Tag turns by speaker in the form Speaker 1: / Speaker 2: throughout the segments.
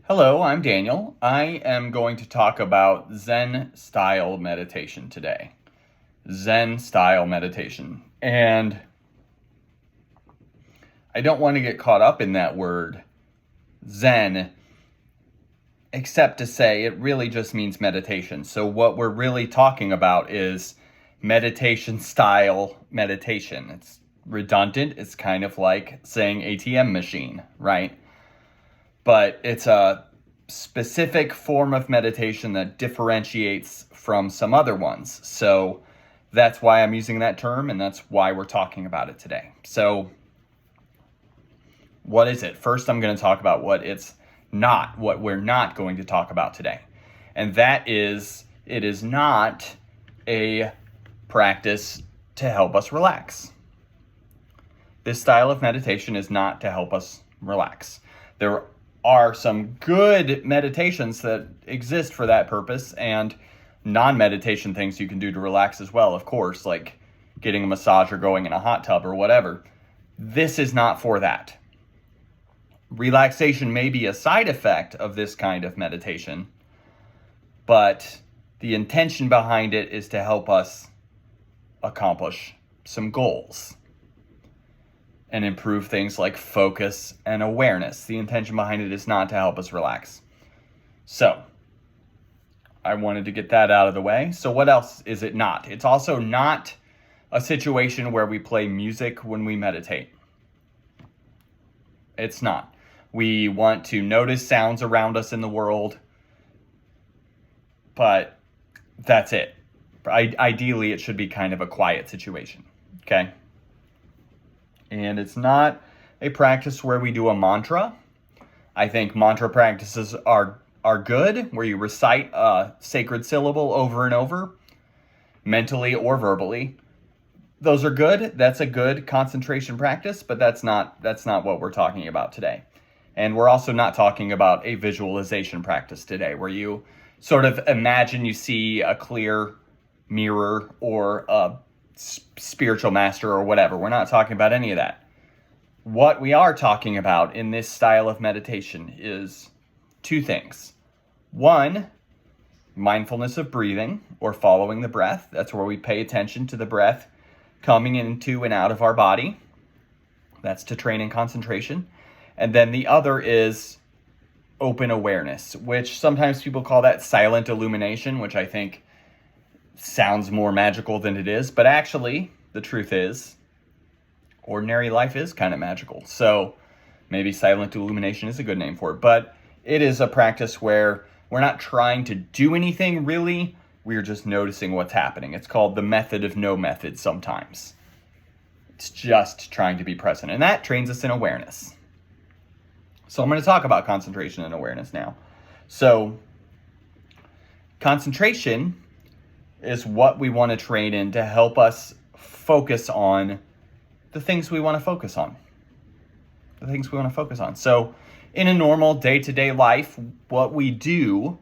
Speaker 1: Hello, I'm Daniel. I am going to talk about Zen style meditation today. Zen style meditation. And I don't want to get caught up in that word, Zen, except to say it really just means meditation. So what we're really talking about is meditation style meditation. It's redundant. It's kind of like saying ATM machine, right? But it's a specific form of meditation that differentiates from some other ones. So that's why I'm using that term, and that's why we're talking about it today. So what is it? First, I'm going to talk about what we're not going to talk about today. And that is, it is not a practice to help us relax. This style of meditation is not to help us relax. There are some good meditations that exist for that purpose, and non-meditation things you can do to relax as well, of course, like getting a massage or going in a hot tub or whatever. This is not for that. Relaxation may be a side effect of this kind of meditation, but the intention behind it is to help us accomplish some goals and improve things like focus and awareness. The intention behind it is not to help us relax. So, I wanted to get that out of the way. So what else is it not? It's also not a situation where we play music when we meditate. It's not. We want to notice sounds around us in the world, but that's it. Ideally, it should be kind of a quiet situation, okay? And it's not a practice where we do a mantra. I think mantra practices are good, where you recite a sacred syllable over and over, mentally or verbally. Those are good. That's a good concentration practice, but that's not what we're talking about today. And we're also not talking about a visualization practice today, where you sort of imagine you see a clear mirror or a spiritual master or whatever. We're not talking about any of that. What we are talking about in this style of meditation is two things. One, mindfulness of breathing or following the breath. That's where we pay attention to the breath coming into and out of our body. That's to train in concentration. And then the other is open awareness, which sometimes people call that silent illumination, which I think sounds more magical than it is. But actually, the truth is, ordinary life is kind of magical. So maybe silent illumination is a good name for it. But it is a practice where we're not trying to do anything really. We're just noticing what's happening. It's called the method of no method sometimes. It's just trying to be present. And that trains us in awareness. So I'm going to talk about concentration and awareness now. So concentration is what we want to train in to help us focus on the things we want to focus on. The things we want to focus on. So in a normal day-to-day life, what we do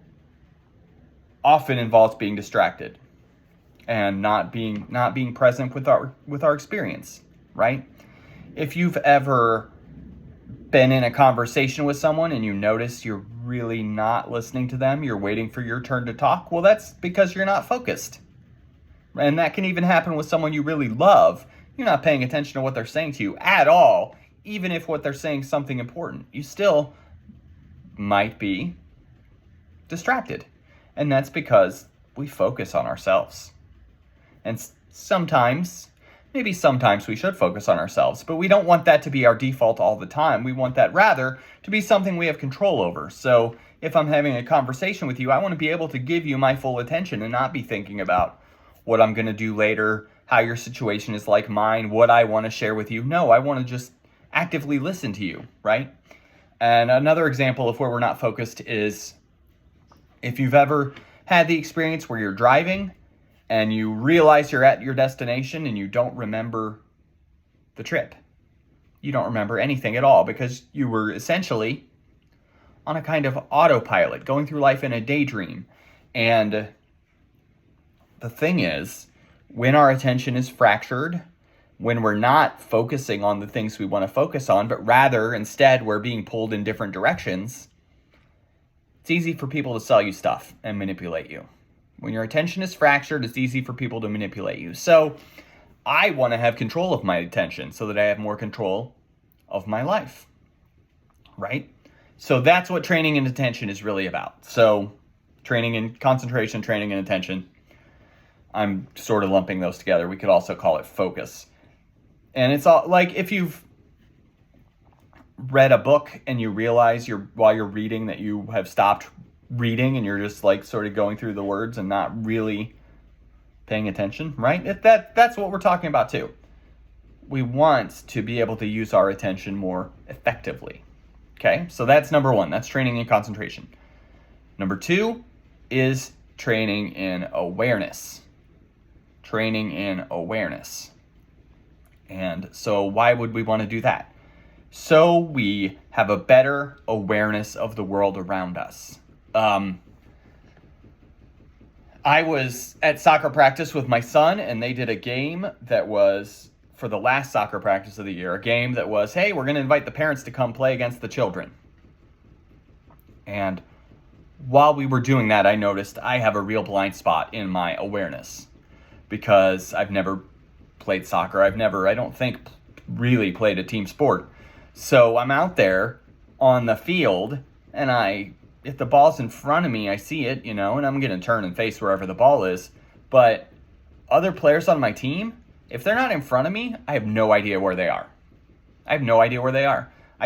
Speaker 1: often involves being distracted and not being present with our experience, right? If you've ever been in a conversation with someone and you notice you're really not listening to them, you're waiting for your turn to talk, well, that's because you're not focused. And that can even happen with someone you really love. You're not paying attention to what they're saying to you at all, even if what they're saying is something important. You still might be distracted. And that's because we focus on ourselves. And sometimes we should focus on ourselves, but we don't want that to be our default all the time. We want that rather to be something we have control over. So if I'm having a conversation with you, I want to be able to give you my full attention and not be thinking about what I'm going to do later, how your situation is like mine, what I want to share with you. No, I want to just actively listen to you, right? And another example of where we're not focused is if you've ever had the experience where you're driving and you realize you're at your destination and you don't remember the trip. You don't remember anything at all because you were essentially on a kind of autopilot, going through life in a daydream. And the thing is, when our attention is fractured, when we're not focusing on the things we want to focus on, but rather instead we're being pulled in different directions, it's easy for people to sell you stuff and manipulate you. When your attention is fractured, it's easy for people to manipulate you. So I want to have control of my attention so that I have more control of my life, right? So that's what training in attention is really about. So training in concentration, training in attention, I'm sort of lumping those together. We could also call it focus. And it's all like if you've read a book and you realize while you're reading that you have stopped reading and you're just like sort of going through the words and not really paying attention, right? That's what we're talking about too. We want to be able to use our attention more effectively. Okay, so that's number one. That's training in concentration. Number two is training in awareness. Training in awareness. And so why would we want to do that? So we have a better awareness of the world around us. I was at soccer practice with my son, and they did a game that was for the last soccer practice of the year, a game that was, hey, we're going to invite the parents to come play against the children. And while we were doing that, I noticed I have a real blind spot in my awareness because I've never played soccer. I don't think, really played a team sport. So I'm out there on the field, and if the ball's in front of me, I see it, and I'm going to turn and face wherever the ball is. But other players on my team, if they're not in front of me, I have no idea where they are. I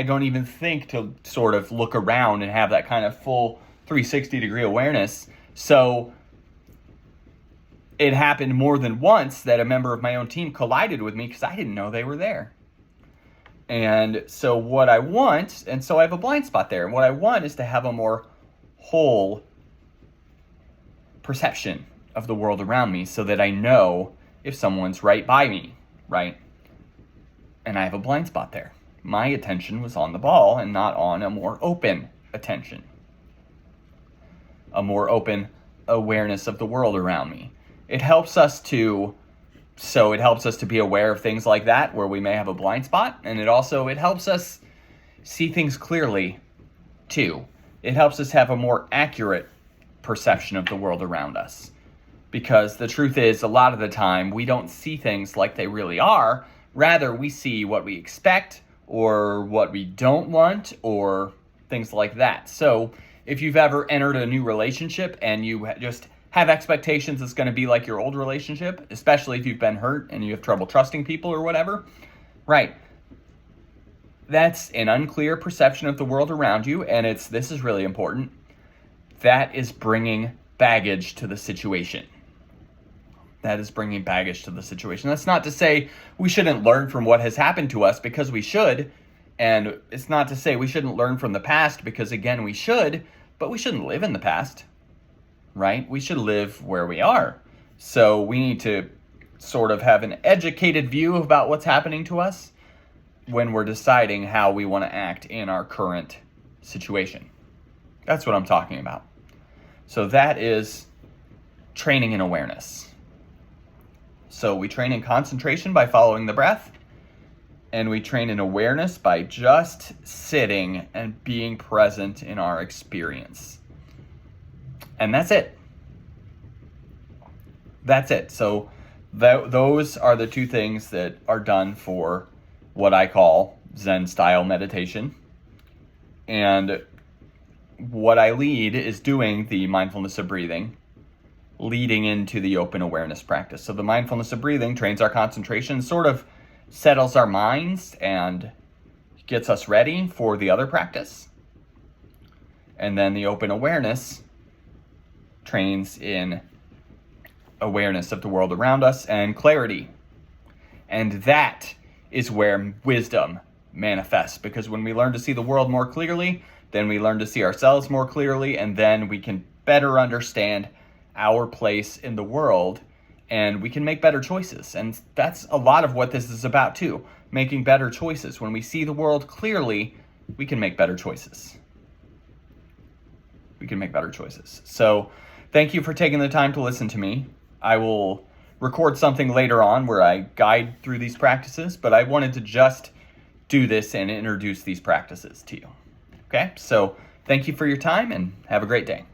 Speaker 1: don't even think to sort of look around and have that kind of full 360-degree awareness. So it happened more than once that a member of my own team collided with me because I didn't know they were there. And so I have a blind spot there. And what I want is to have a more whole perception of the world around me so that I know if someone's right by me, right? And I have a blind spot there. My attention was on the ball and not on a more open attention. A more open awareness of the world around me. It helps us to be aware of things like that where we may have a blind spot, and it helps us see things clearly too. It helps us have a more accurate perception of the world around us. Because the truth is, a lot of the time, we don't see things like they really are. Rather, we see what we expect or what we don't want or things like that. So if you've ever entered a new relationship and you just have expectations it's going to be like your old relationship, especially if you've been hurt and you have trouble trusting people or whatever, right? That's an unclear perception of the world around you, and this is really important. That is bringing baggage to the situation. That's not to say we shouldn't learn from what has happened to us, because we should. And it's not to say we shouldn't learn from the past, because again, we should, but we shouldn't live in the past, right? We should live where we are. So we need to sort of have an educated view about what's happening to us when we're deciding how we want to act in our current situation. That's what I'm talking about. So that is training in awareness. So we train in concentration by following the breath, and we train in awareness by just sitting and being present in our experience. And that's it. So those are the two things that are done for what I call Zen style meditation. And what I lead is doing the mindfulness of breathing, leading into the open awareness practice. So the mindfulness of breathing trains our concentration, sort of settles our minds and gets us ready for the other practice. And then the open awareness trains in awareness of the world around us and clarity. And that is where wisdom manifests, because when we learn to see the world more clearly, then we learn to see ourselves more clearly, and then we can better understand our place in the world, and we can make better choices. And that's a lot of what this is about too, making better choices. When we see the world clearly, we can make better choices. So thank you for taking the time to listen to me. I will record something later on where I guide through these practices, but I wanted to just do this and introduce these practices to you. Okay, so Thank you for your time and have a great day.